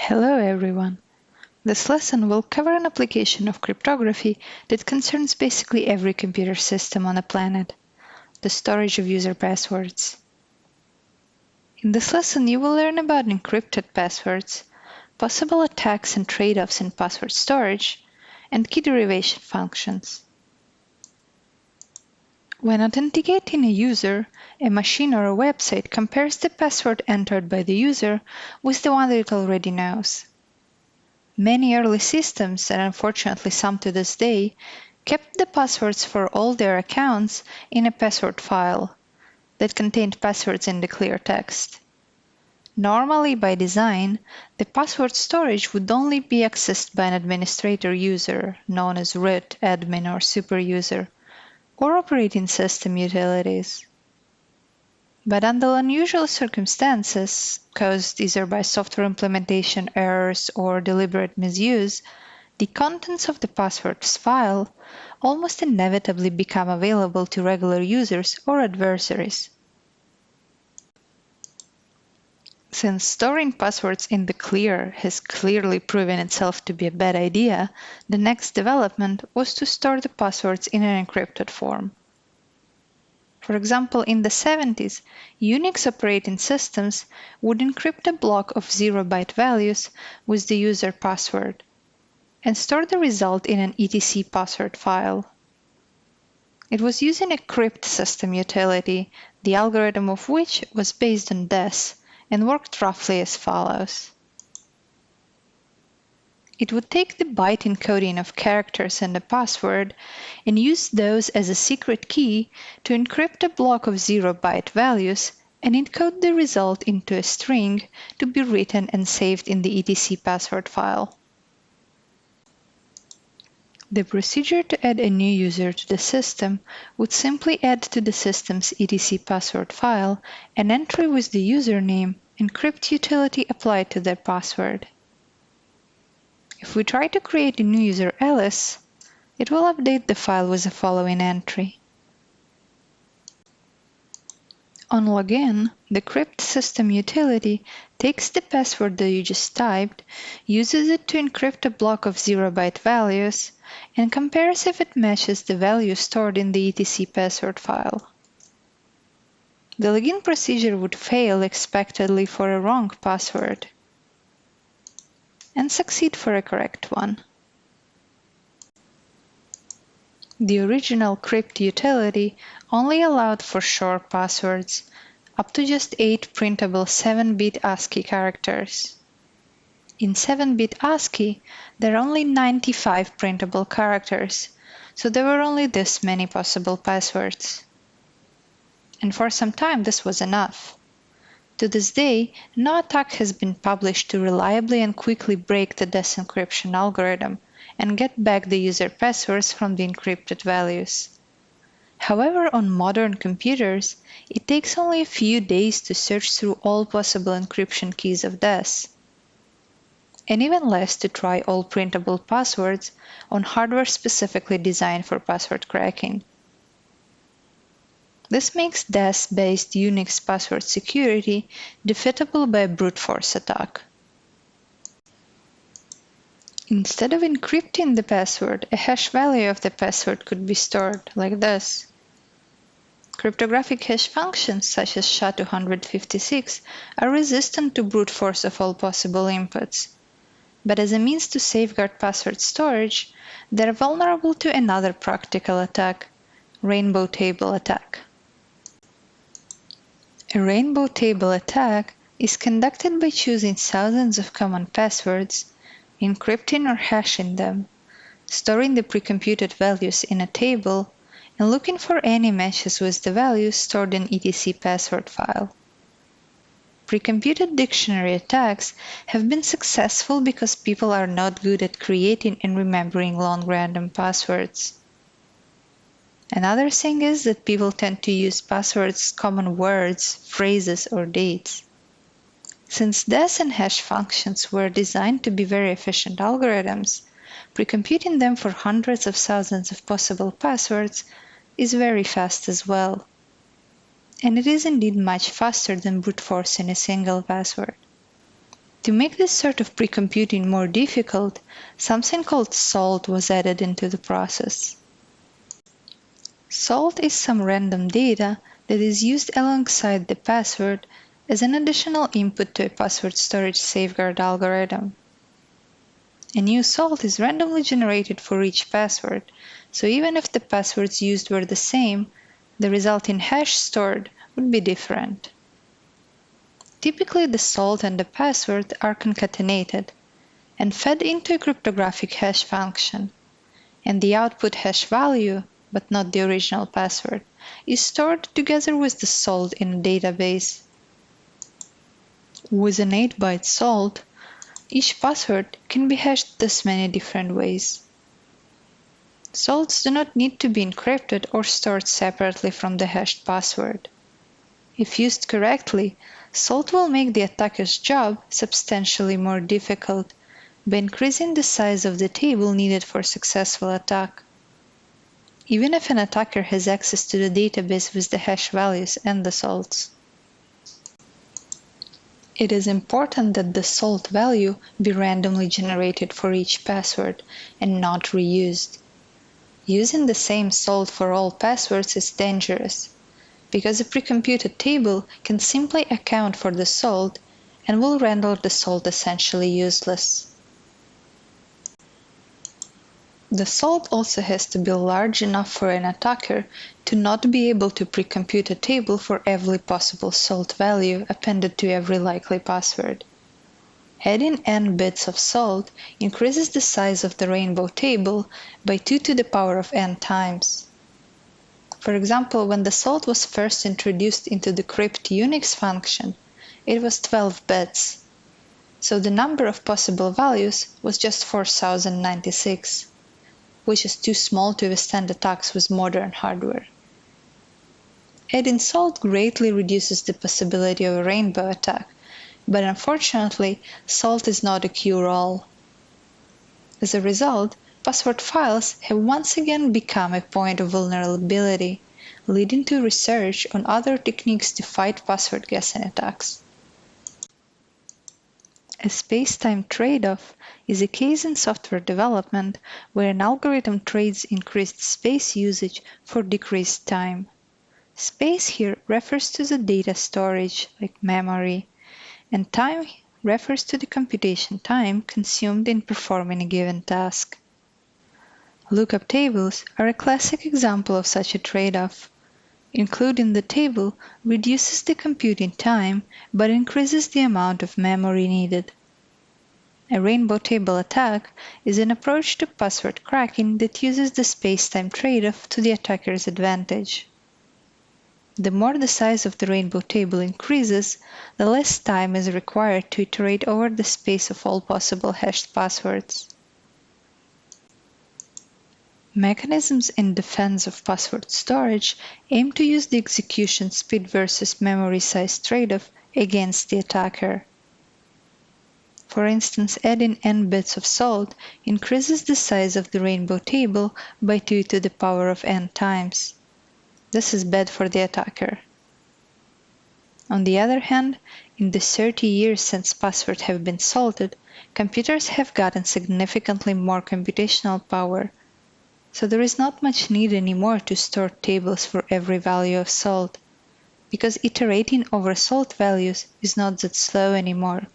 Hello everyone! This lesson will cover an application of cryptography that concerns basically every computer system on the planet, the storage of user passwords. In this lesson, you will learn about encrypted passwords, possible attacks and trade-offs in password storage, and key derivation functions. When authenticating a user, a machine or a website compares the password entered by the user with the one that it already knows. Many early systems, and unfortunately some to this day, kept the passwords for all their accounts in a password file that contained passwords in the clear text. Normally, by design, the password storage would only be accessed by an administrator user, known as root, admin, or superuser, or operating system utilities. But under unusual circumstances, caused either by software implementation errors or deliberate misuse, the contents of the passwords file almost inevitably become available to regular users or adversaries. Since storing passwords in the clear has clearly proven itself to be a bad idea, the next development was to store the passwords in an encrypted form. For example, in the 70s, Unix operating systems would encrypt a block of 0-byte values with the user password and store the result in an etc password file. It was using a crypt system utility, the algorithm of which was based on DES and worked roughly as follows. It would take the byte encoding of characters and a password and use those as a secret key to encrypt a block of 0-byte values and encode the result into a string to be written and saved in the etc password file. The procedure to add a new user to the system would simply add to the system's etc password file an entry with the username and crypt utility applied to their password. If we try to create a new user Alice, it will update the file with the following entry. On login, the crypt system utility takes the password that you just typed, uses it to encrypt a block of 0-byte values, and compares if it matches the value stored in the etc password file. The login procedure would fail expectedly for a wrong password and succeed for a correct one. The original crypt utility only allowed for short passwords, up to just 8 printable 7-bit ASCII characters. In 7-bit ASCII, there are only 95 printable characters, so there were only this many possible passwords. And for some time this was enough. To this day, no attack has been published to reliably and quickly break the DES encryption algorithm and get back the user passwords from the encrypted values. However, on modern computers, it takes only a few days to search through all possible encryption keys of DES, and even less to try all printable passwords on hardware specifically designed for password cracking. This makes DES-based Unix password security defeatable by a brute force attack. Instead of encrypting the password, a hash value of the password could be stored like this. Cryptographic hash functions such as SHA-256 are resistant to brute force of all possible inputs, but as a means to safeguard password storage, they are vulnerable to another practical attack, rainbow table attack. A rainbow table attack is conducted by choosing thousands of common passwords, encrypting or hashing them, storing the precomputed values in a table, and looking for any matches with the values stored in etc password file. Precomputed dictionary attacks have been successful because people are not good at creating and remembering long random passwords. Another thing is that people tend to use passwords, common words, phrases, or dates. Since DES and hash functions were designed to be very efficient algorithms, precomputing them for hundreds of thousands of possible passwords is very fast as well. And it is indeed much faster than brute forcing a single password. To make this sort of pre-computing more difficult, something called salt was added into the process. Salt is some random data that is used alongside the password as an additional input to a password storage safeguard algorithm. A new salt is randomly generated for each password, so even if the passwords used were the same, the resulting hash stored would be different. Typically, the salt and the password are concatenated and fed into a cryptographic hash function, and the output hash value, but not the original password, is stored together with the salt in a database. With an 8-byte salt, each password can be hashed this many different ways. Salts do not need to be encrypted or stored separately from the hashed password. If used correctly, salt will make the attacker's job substantially more difficult by increasing the size of the table needed for successful attack. Even if an attacker has access to the database with the hash values and the salts. It is important that the salt value be randomly generated for each password and not reused. Using the same salt for all passwords is dangerous, because a precomputed table can simply account for the salt and will render the salt essentially useless. The salt also has to be large enough for an attacker to not be able to precompute a table for every possible salt value appended to every likely password. Adding n bits of salt increases the size of the rainbow table by 2 to the power of n times. For example, when the salt was first introduced into the crypt Unix function, it was 12 bits, so the number of possible values was just 4096. Which is too small to withstand attacks with modern hardware. Adding salt greatly reduces the possibility of a rainbow attack, but unfortunately, salt is not a cure-all. As a result, password files have once again become a point of vulnerability, leading to research on other techniques to fight password guessing attacks. A space-time trade-off is a case in software development where an algorithm trades increased space usage for decreased time. Space here refers to the data storage, like memory, and time refers to the computation time consumed in performing a given task. Lookup tables are a classic example of such a trade-off. Including the table reduces the computing time but increases the amount of memory needed. A rainbow table attack is an approach to password cracking that uses the space-time trade-off to the attacker's advantage. The more the size of the rainbow table increases, the less time is required to iterate over the space of all possible hashed passwords. Mechanisms in defense of password storage aim to use the execution speed versus memory size trade-off against the attacker. For instance, adding n bits of salt increases the size of the rainbow table by 2 to the power of n times. This is bad for the attacker. On the other hand, in the 30 years since passwords have been salted, computers have gotten significantly more computational power. So there is not much need anymore to store tables for every value of salt, because iterating over salt values is not that slow anymore.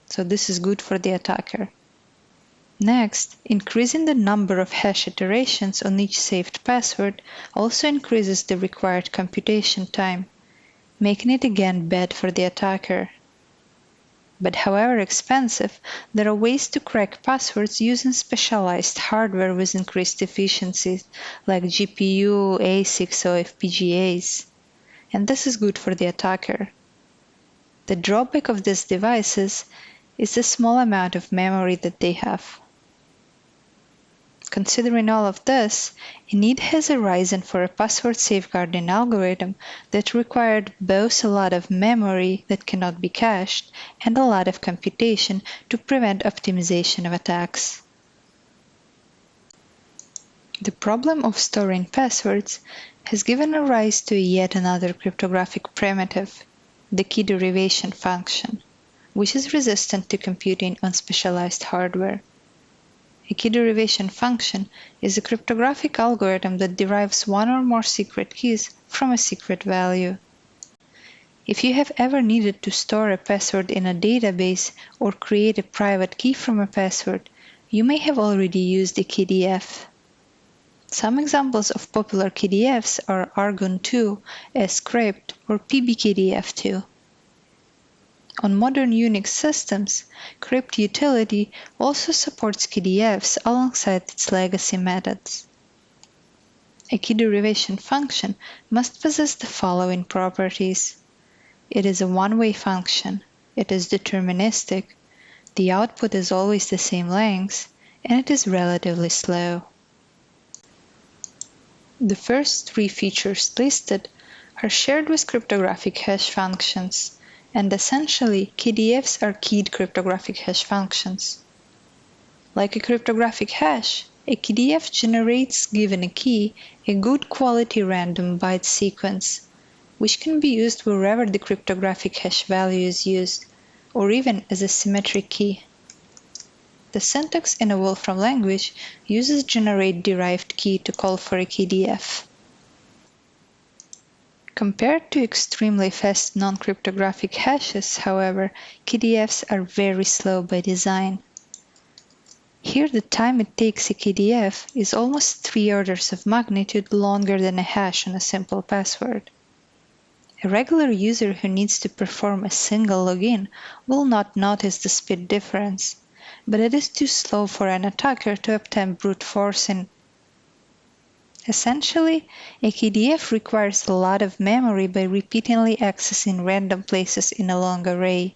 So this is good for the attacker. Next, increasing the number of hash iterations on each saved password also increases the required computation time, making it again bad for the attacker. But however expensive, there are ways to crack passwords using specialized hardware with increased efficiencies, like GPU, ASICs, or FPGAs. And this is good for the attacker. The drawback of these devices is the small amount of memory that they have. Considering all of this, a need has arisen for a password safeguarding algorithm that required both a lot of memory that cannot be cached and a lot of computation to prevent optimization of attacks. The problem of storing passwords has given rise to yet another cryptographic primitive, the key derivation function, which is resistant to computing on specialized hardware. A key derivation function is a cryptographic algorithm that derives one or more secret keys from a secret value. If you have ever needed to store a password in a database or create a private key from a password, you may have already used a KDF. Some examples of popular KDFs are Argon2, scrypt, or PBKDF2. On modern Unix systems, Crypt utility also supports KDFs alongside its legacy methods. A key derivation function must possess the following properties. It is a one-way function, it is deterministic, the output is always the same length, and it is relatively slow. The first three features listed are shared with cryptographic hash functions, and essentially KDFs are keyed cryptographic hash functions. Like a cryptographic hash, a KDF generates, given a key, a good quality random byte sequence, which can be used wherever the cryptographic hash value is used, or even as a symmetric key. The syntax in a Wolfram language uses GenerateDerivedKey to call for a KDF. Compared to extremely fast non-cryptographic hashes, however, KDFs are very slow by design. Here the time it takes a KDF is almost 3 orders of magnitude longer than a hash on a simple password. A regular user who needs to perform a single login will not notice the speed difference, but it is too slow for an attacker to attempt brute forcing. Essentially, a KDF requires a lot of memory by repeatedly accessing random places in a long array.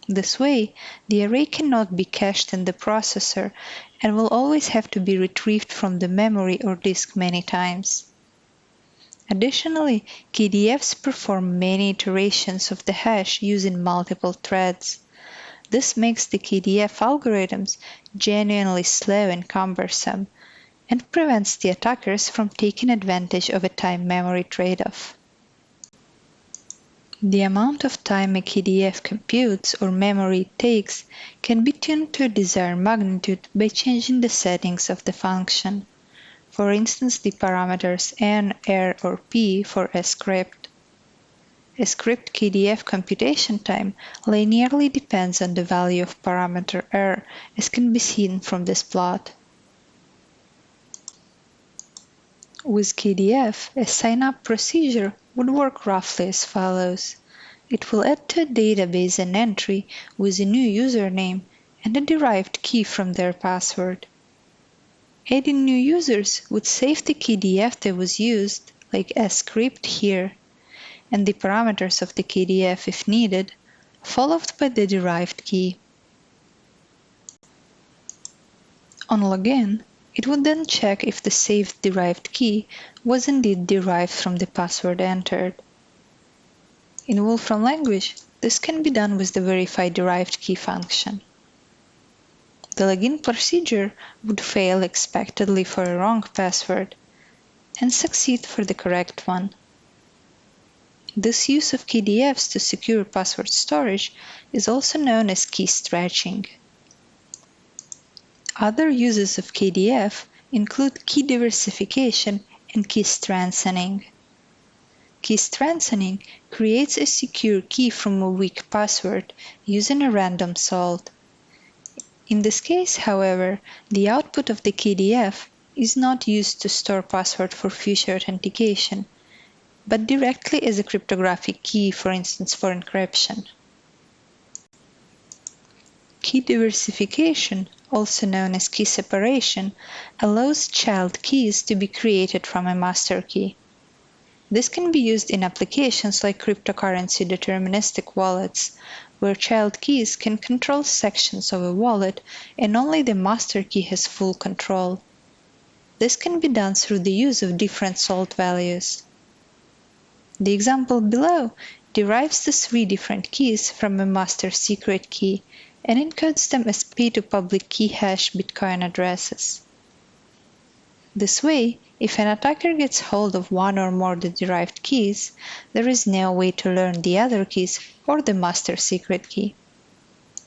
This way, the array cannot be cached in the processor and will always have to be retrieved from the memory or disk many times. Additionally, KDFs perform many iterations of the hash using multiple threads. This makes the KDF algorithms genuinely slow and cumbersome, and prevents the attackers from taking advantage of a time-memory trade-off. The amount of time a KDF computes or memory it takes can be tuned to a desired magnitude by changing the settings of the function. For instance, the parameters n, r, or p for a scrypt. A scrypt KDF computation time linearly depends on the value of parameter r, as can be seen from this plot. With KDF, a sign-up procedure would work roughly as follows. It will add to a database an entry with a new username and a derived key from their password. Adding new users would save the KDF that was used, like scrypt here, and the parameters of the KDF if needed, followed by the derived key. On login, it would then check if the saved derived key was indeed derived from the password entered. In Wolfram language, this can be done with the VerifyDerivedKey function. The login procedure would fail expectedly for a wrong password and succeed for the correct one. This use of KDFs to secure password storage is also known as key stretching. Other uses of KDF include key diversification and key strengthening. Key strengthening creates a secure key from a weak password using a random salt. In this case, however, the output of the KDF is not used to store password for future authentication, but directly as a cryptographic key, for instance, for encryption. Key diversification, also known as key separation, allows child keys to be created from a master key. This can be used in applications like cryptocurrency deterministic wallets, where child keys can control sections of a wallet and only the master key has full control. This can be done through the use of different salt values. The example below derives the 3 different keys from a master secret key and encodes them as P2 public key hash Bitcoin addresses. This way, if an attacker gets hold of one or more of the derived keys, there is no way to learn the other keys or the master secret key.